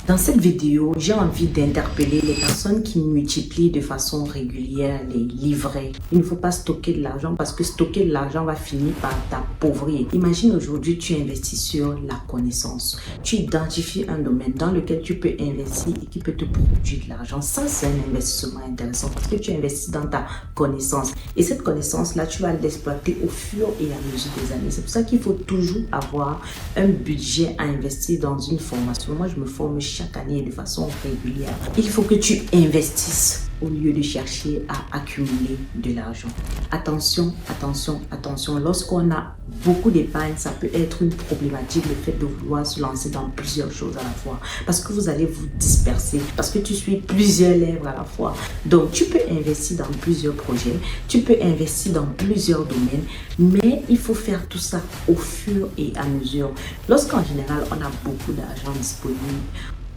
Dans cette vidéo, j'ai envie d'interpeller les personnes qui multiplient de façon régulière les livrets. Il ne faut pas stocker de l'argent parce que stocker de l'argent va finir par t'appauvrir. Imagine aujourd'hui, tu investis sur la connaissance. Tu identifies un domaine dans lequel tu peux investir et qui peut te produire de l'argent. Ça, c'est un investissement intéressant parce que tu investis dans ta connaissance. Et cette connaissance-là, tu vas l'exploiter au fur et à mesure des années. C'est pour ça qu'il faut toujours avoir un budget à investir dans une formation. Moi, je me forme chaque année de façon régulière. Il faut que tu investisses au lieu de chercher à accumuler de l'argent. Attention, attention, attention. Lorsqu'on a beaucoup d'épargne, ça peut être une problématique, le fait de vouloir se lancer dans plusieurs choses à la fois. Parce que vous allez vous disperser, parce que tu suis plusieurs lèvres à la fois. Donc, tu peux investir dans plusieurs projets, tu peux investir dans plusieurs domaines, mais il faut faire tout ça au fur et à mesure. Lorsqu'en général, on a beaucoup d'argent disponible,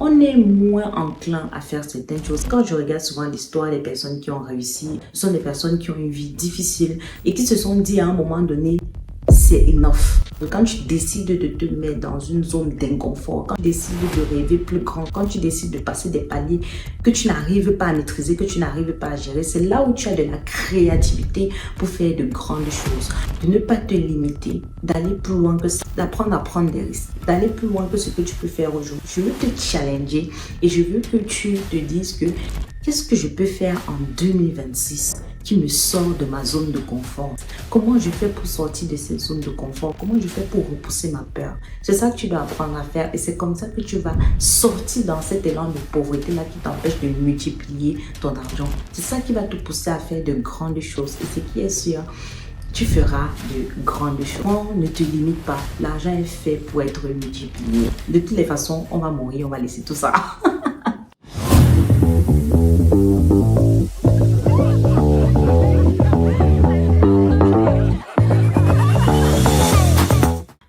on est moins enclin à faire certaines choses. Quand je regarde souvent l'histoire des personnes qui ont réussi, ce sont des personnes qui ont une vie difficile et qui se sont dit à un moment donné, c'est enough. Quand tu décides de te mettre dans une zone d'inconfort, quand tu décides de rêver plus grand, quand tu décides de passer des paliers que tu n'arrives pas à maîtriser, que tu n'arrives pas à gérer, c'est là où tu as de la créativité pour faire de grandes choses. De ne pas te limiter, d'aller plus loin que ça, d'apprendre à prendre des risques, d'aller plus loin que ce que tu peux faire aujourd'hui. Je veux te challenger et je veux que tu te dises que qu'est-ce que je peux faire en 2026 qui me sort de ma zone de confort? Comment je fais pour sortir de cette zone de confort? Comment je fais pour repousser ma peur? C'est ça que tu dois apprendre à faire et c'est comme ça que tu vas sortir dans cet élan de pauvreté-là qui t'empêche de multiplier ton argent. C'est ça qui va te pousser à faire de grandes choses et ce qui est sûr, tu feras de grandes choses. Ne te limite pas. L'argent est fait pour être multiplié. De toutes les façons, on va mourir, on va laisser tout ça.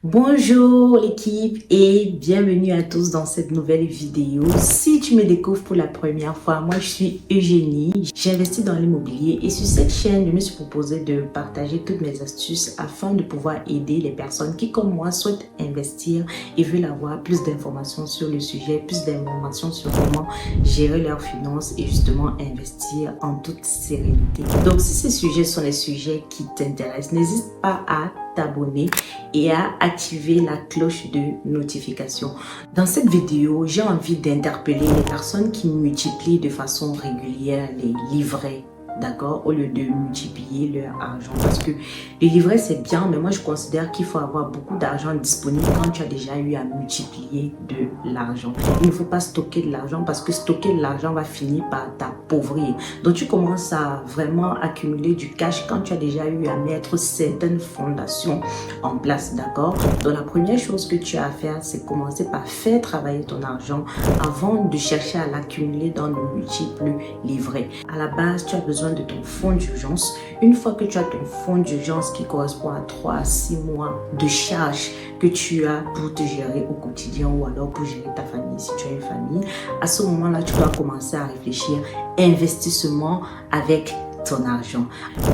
Bonjour l'équipe et bienvenue à tous dans cette nouvelle vidéo. Si tu me découvres pour la première fois, moi je suis Eugénie, j'investis dans l'immobilier et sur cette chaîne je me suis proposé de partager toutes mes astuces afin de pouvoir aider les personnes qui comme moi souhaitent investir et veulent avoir plus d'informations sur le sujet, plus d'informations sur comment gérer leurs finances et justement investir en toute sérénité. Donc si ces sujets sont les sujets qui t'intéressent, n'hésite pas à t'abonner et à activer la cloche de notification. Dans cette vidéo, j'ai envie d'interpeller les personnes qui multiplient de façon régulière les livrets, d'accord, au lieu de multiplier leur argent. Parce que les livrets, c'est bien, mais moi, je considère qu'il faut avoir beaucoup d'argent disponible quand tu as déjà eu à multiplier de l'argent. Il ne faut pas stocker de l'argent parce que stocker de l'argent va finir par t'appauvrir. Donc, tu commences à vraiment accumuler du cash quand tu as déjà eu à mettre certaines fondations en place, d'accord? Donc, la première chose que tu as à faire, c'est commencer par faire travailler ton argent avant de chercher à l'accumuler dans de multiples livrets. À la base, tu as besoin de ton fonds d'urgence. Une fois que tu as ton fonds d'urgence qui correspond à 3 à 6 mois de charges que tu as pour te gérer au quotidien ou alors pour gérer ta famille si tu as une famille, à ce moment-là, tu dois commencer à réfléchir investissement avec ton argent.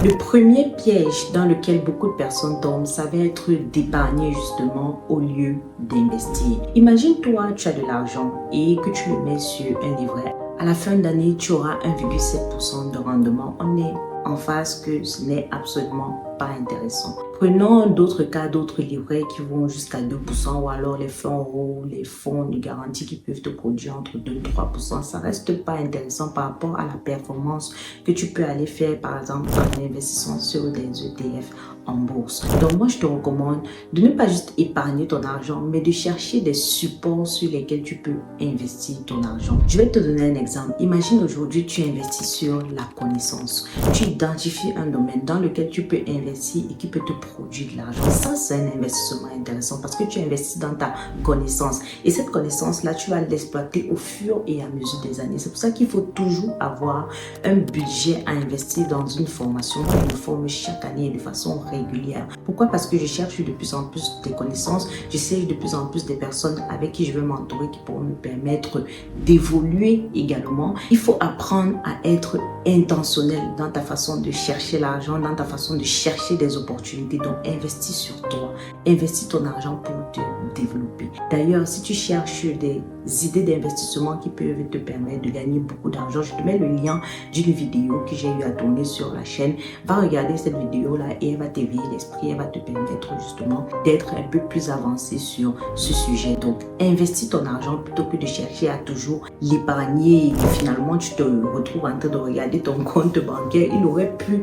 Le premier piège dans lequel beaucoup de personnes tombent, ça va être d'épargner justement au lieu d'investir. Imagine-toi, tu as de l'argent et que tu le mets sur un livret. À la fin d'année, tu auras 1,7% de rendement. On est en face que ce n'est absolument pas intéressant. Prenons d'autres cas, d'autres livrets qui vont jusqu'à 2% ou alors les fonds euros, les fonds de garantie qui peuvent te produire entre 2 et 3%. Ça reste pas intéressant par rapport à la performance que tu peux aller faire par exemple en investissant sur des ETF en bourse. Donc moi je te recommande de ne pas juste épargner ton argent mais de chercher des supports sur lesquels tu peux investir ton argent. Je vais te donner un exemple. Imagine aujourd'hui tu investis sur la connaissance. Tu identifies un domaine dans lequel tu peux investir et qui peut te produire de l'argent. Ça c'est un investissement intéressant parce que tu investis dans ta connaissance et cette connaissance là tu vas l'exploiter au fur et à mesure des années. C'est pour ça qu'il faut toujours avoir un budget à investir dans une formation. Je me forme chaque année de façon régulière. Pourquoi? Parce que je cherche de plus en plus des connaissances, je cherche de plus en plus des personnes avec qui je vais m'entourer qui pourront me permettre d'évoluer également. Il faut apprendre à être intentionnel dans ta façon de chercher l'argent, dans ta façon de chercher chercher des opportunités. Donc, investis sur toi. Investis ton argent pour te développer. D'ailleurs, si tu cherches des idées d'investissement qui peuvent te permettre de gagner beaucoup d'argent, je te mets le lien d'une vidéo que j'ai eu à tourner sur la chaîne. Va regarder cette vidéo-là et elle va t'éveiller l'esprit. Elle va te permettre justement d'être un peu plus avancé sur ce sujet. Donc, investis ton argent plutôt que de chercher à toujours l'épargner et finalement tu te retrouves en train de regarder ton compte bancaire. Il aurait pu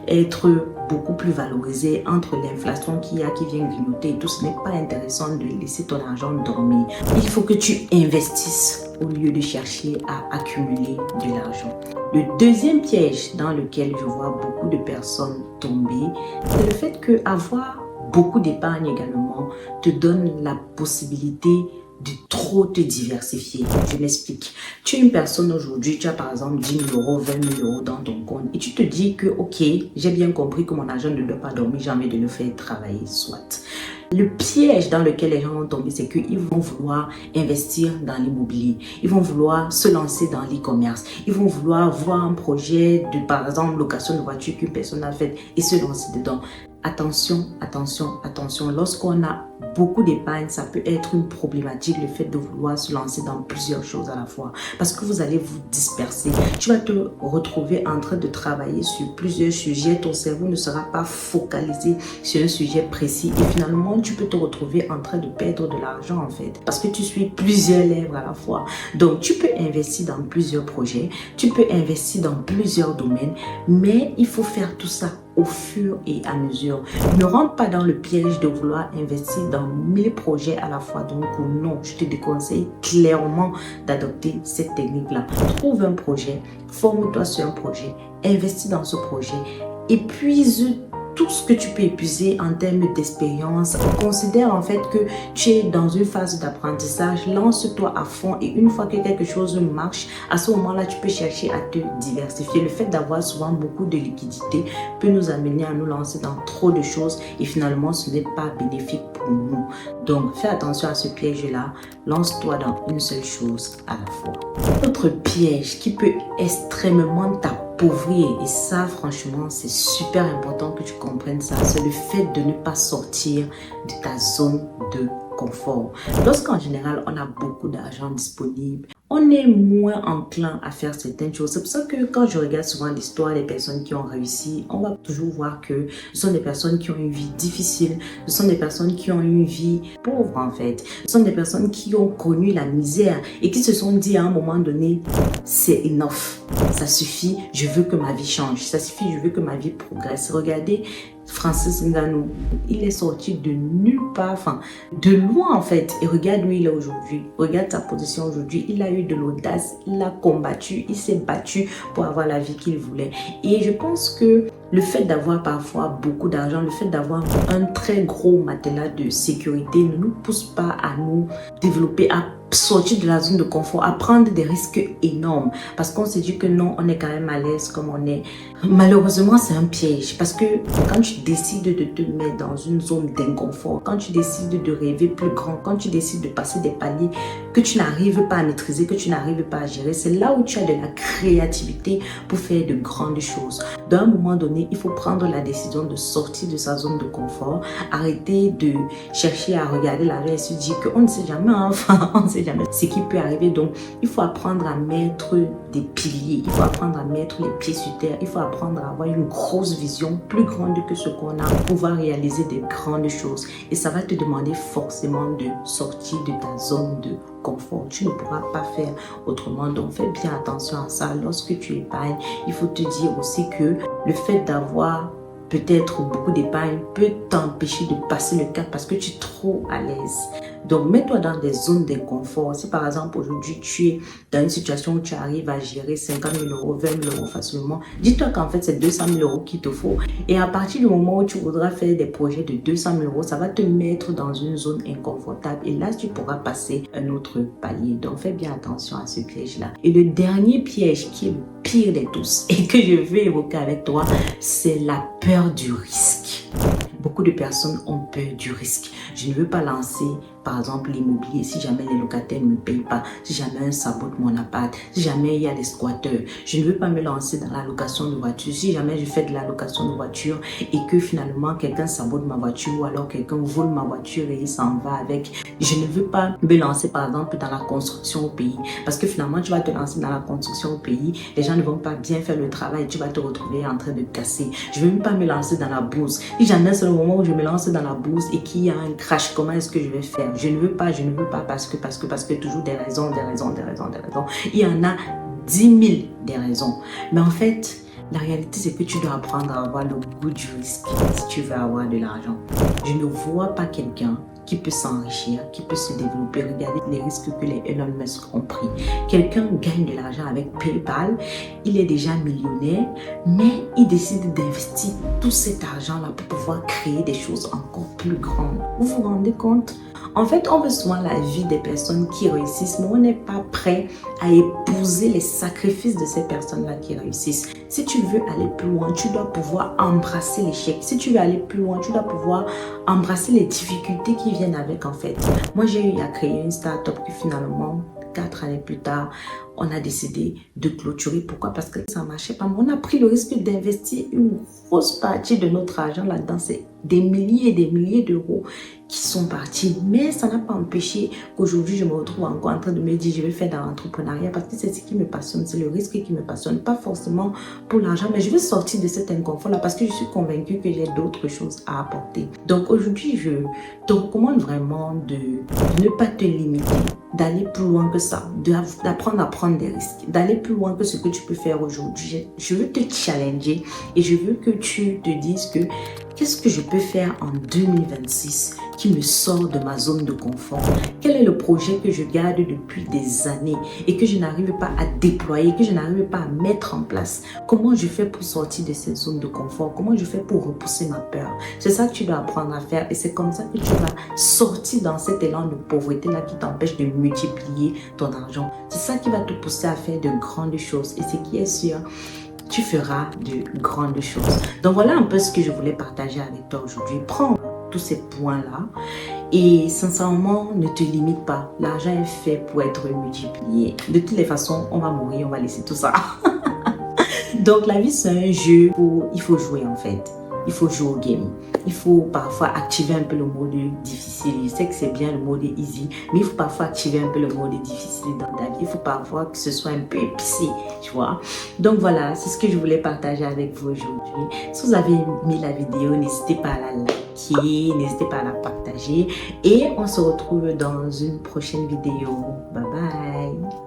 être beaucoup plus valorisé entre l'inflation qui vient grignoter et tout. Ce n'est pas intéressant de laisser ton argent dormir. Il faut que tu investisses au lieu de chercher à accumuler de l'argent. Le deuxième piège dans lequel je vois beaucoup de personnes tomber, c'est le fait qu'avoir beaucoup d'épargne également te donne la possibilité de trop te diversifier. Je m'explique. Tu es une personne aujourd'hui, tu as par exemple 10 000 euros, 20 000 euros dans ton compte et tu te dis que ok, j'ai bien compris que mon argent ne doit pas dormir, j'ai envie de le faire travailler, soit. Le piège dans lequel les gens vont tomber, c'est qu'ils vont vouloir investir dans l'immobilier. Ils vont vouloir se lancer dans l'e-commerce. Ils vont vouloir voir un projet de, par exemple, location de voiture qu'une personne a fait et se lancer dedans. Attention, attention, attention. Lorsqu'on a beaucoup d'épargne, ça peut être une problématique, le fait de vouloir se lancer dans plusieurs choses à la fois. Parce que vous allez vous disperser. Tu vas te retrouver en train de travailler sur plusieurs sujets. Ton cerveau ne sera pas focalisé sur un sujet précis. Et finalement, tu peux te retrouver en train de perdre de l'argent en fait. Parce que tu suis plusieurs lèvres à la fois. Donc, tu peux investir dans plusieurs projets. Tu peux investir dans plusieurs domaines. Mais il faut faire tout ça au fur et à mesure. Ne rentre pas dans le piège de vouloir investir dans 1000 projets à la fois. Donc non, je te déconseille clairement d'adopter cette technique-là. Trouve un projet, forme-toi sur un projet, investis dans ce projet, épuise tout ce que tu peux épuiser en termes d'expérience. Considère en fait que tu es dans une phase d'apprentissage. Lance-toi à fond et une fois que quelque chose marche, à ce moment-là, tu peux chercher à te diversifier. Le fait d'avoir souvent beaucoup de liquidités peut nous amener à nous lancer dans trop de choses et finalement, ce n'est pas bénéfique pour nous. Donc, fais attention à ce piège-là. Lance-toi dans une seule chose à la fois. Autre piège qui peut extrêmement t'appauvrir, et ça franchement c'est super important que tu comprennes ça, c'est le fait de ne pas sortir de ta zone de confort. Lorsqu'en général on a beaucoup d'argent disponible, on est moins enclin à faire certaines choses. C'est pour ça que quand je regarde souvent l'histoire des personnes qui ont réussi, on va toujours voir que ce sont des personnes qui ont une vie difficile, ce sont des personnes qui ont une vie pauvre en fait. Ce sont des personnes qui ont connu la misère et qui se sont dit à un moment donné, c'est enough, ça suffit, je veux que ma vie change, ça suffit, je veux que ma vie progresse. Regardez Francis Ngannou, il est sorti de nulle part, enfin de loin en fait, et regarde où il est aujourd'hui, regarde sa position aujourd'hui. Il a eu de l'audace, il a combattu, il s'est battu pour avoir la vie qu'il voulait. Et je pense que le fait d'avoir parfois beaucoup d'argent, le fait d'avoir un très gros matelas de sécurité ne nous pousse pas à nous développer, à sortir de la zone de confort, à prendre des risques énormes parce qu'on s'est dit que non, on est quand même à l'aise comme on est. Malheureusement, c'est un piège parce que quand tu décides de te mettre dans une zone d'inconfort, quand tu décides de rêver plus grand, quand tu décides de passer des paliers que tu n'arrives pas à maîtriser, que tu n'arrives pas à gérer, c'est là où tu as de la créativité pour faire de grandes choses. D'un moment donné, il faut prendre la décision de sortir de sa zone de confort, arrêter de chercher à regarder la vie et se dire qu'on ne sait jamais, enfin, on ne sait jamais ce qui peut arriver. Donc, il faut apprendre à mettre des piliers, il faut apprendre à mettre les pieds sur terre, il faut apprendre à avoir une grosse vision plus grande que ce qu'on a pour pouvoir réaliser des grandes choses. Et ça va te demander forcément de sortir de ta zone de confort. Tu ne pourras pas faire autrement. Donc, fais bien attention à ça. Lorsque tu épargnes, il faut te dire aussi que le fait d'avoir peut-être beaucoup d'épargne peut t'empêcher de passer le cap parce que tu es trop à l'aise. Donc, mets-toi dans des zones d'inconfort. Si par exemple, aujourd'hui, tu es dans une situation où tu arrives à gérer 50 000 euros, 20 000 euros facilement, dis-toi qu'en fait, c'est 200 000 euros qu'il te faut. Et à partir du moment où tu voudras faire des projets de 200 000 euros, ça va te mettre dans une zone inconfortable. Et là, tu pourras passer un autre palier. Donc, fais bien attention à ce piège-là. Et le dernier piège qui est le pire de tous et que je vais évoquer avec toi, c'est la peur du risque. Beaucoup de personnes ont peur du risque. Je ne veux pas lancer par exemple l'immobilier, si jamais les locataires ne me payent pas, si jamais un sabote mon appart, si jamais il y a des squatteurs, je ne veux pas me lancer dans la location de voiture. Si jamais je fais de la location de voiture et que finalement quelqu'un sabote ma voiture ou alors quelqu'un vole ma voiture et il s'en va avec, je ne veux pas me lancer par exemple dans la construction au pays, parce que finalement tu vas te lancer dans la construction au pays, les gens ne vont pas bien faire le travail, tu vas te retrouver en train de casser. Je ne veux même pas me lancer dans la bourse. Si jamais c'est le moment où je me lance dans la bourse et qu'il y a un crash, comment est-ce que je vais faire? Je ne veux pas parce que toujours des raisons. Il y en a 10 000 des raisons. Mais en fait, la réalité, c'est que tu dois apprendre à avoir le goût du risque si tu veux avoir de l'argent. Je ne vois pas quelqu'un qui peut s'enrichir, qui peut se développer. Regardez les risques que les Elon Musk ont pris. Quelqu'un gagne de l'argent avec PayPal, il est déjà millionnaire, mais il décide d'investir tout cet argent-là pour pouvoir créer des choses encore plus grandes. Vous vous rendez compte? En fait, on veut souvent la vie des personnes qui réussissent, mais on n'est pas prêt à épouser les sacrifices de ces personnes-là qui réussissent. Si tu veux aller plus loin, tu dois pouvoir embrasser l'échec. Si tu veux aller plus loin, tu dois pouvoir embrasser les difficultés qui viennent avec, en fait. Moi, j'ai eu à créer une start-up qui finalement, 4 années plus tard, on a décidé de clôturer. Pourquoi? Parce que ça ne marchait pas. On a pris le risque d'investir une grosse partie de notre argent là-dedans. C'est des milliers et des milliers d'euros qui sont partis. Mais ça n'a pas empêché qu'aujourd'hui, je me retrouve encore en train de me dire, je vais faire dans l'entrepreneuriat parce que c'est ce qui me passionne. C'est le risque qui me passionne. Pas forcément pour l'argent, mais je veux sortir de cet inconfort-là parce que je suis convaincue que j'ai d'autres choses à apporter. Donc aujourd'hui, je te recommande vraiment de ne pas te limiter, d'aller plus loin que ça, d'apprendre à prendre des risques, d'aller plus loin que ce que tu peux faire aujourd'hui. Je veux te challenger et je veux que tu te dises que qu'est-ce que je peux faire en 2026 qui me sort de ma zone de confort? Quel est le projet que je garde depuis des années et que je n'arrive pas à déployer, que je n'arrive pas à mettre en place? Comment je fais pour sortir de cette zone de confort? Comment je fais pour repousser ma peur? C'est ça que tu dois apprendre à faire et c'est comme ça que tu vas sortir dans cet élan de pauvreté-là qui t'empêche de multiplier ton argent. C'est ça qui va te pousser à faire de grandes choses et ce qui est sûr, tu feras de grandes choses. Donc voilà un peu ce que je voulais partager avec toi aujourd'hui. Prends tous ces points-là et sincèrement, ne te limite pas. L'argent est fait pour être multiplié. De toutes les façons, on va mourir, on va laisser tout ça. Donc la vie, c'est un jeu où il faut jouer en fait. Il faut jouer au game. Il faut parfois activer un peu le mode difficile. Je sais que c'est bien le mode easy, mais il faut parfois activer un peu le mode difficile dans ta vie. Il faut parfois que ce soit un peu épicé, tu vois. Donc voilà, c'est ce que je voulais partager avec vous aujourd'hui. Si vous avez aimé la vidéo, n'hésitez pas à la liker, n'hésitez pas à la partager. Et on se retrouve dans une prochaine vidéo. Bye bye.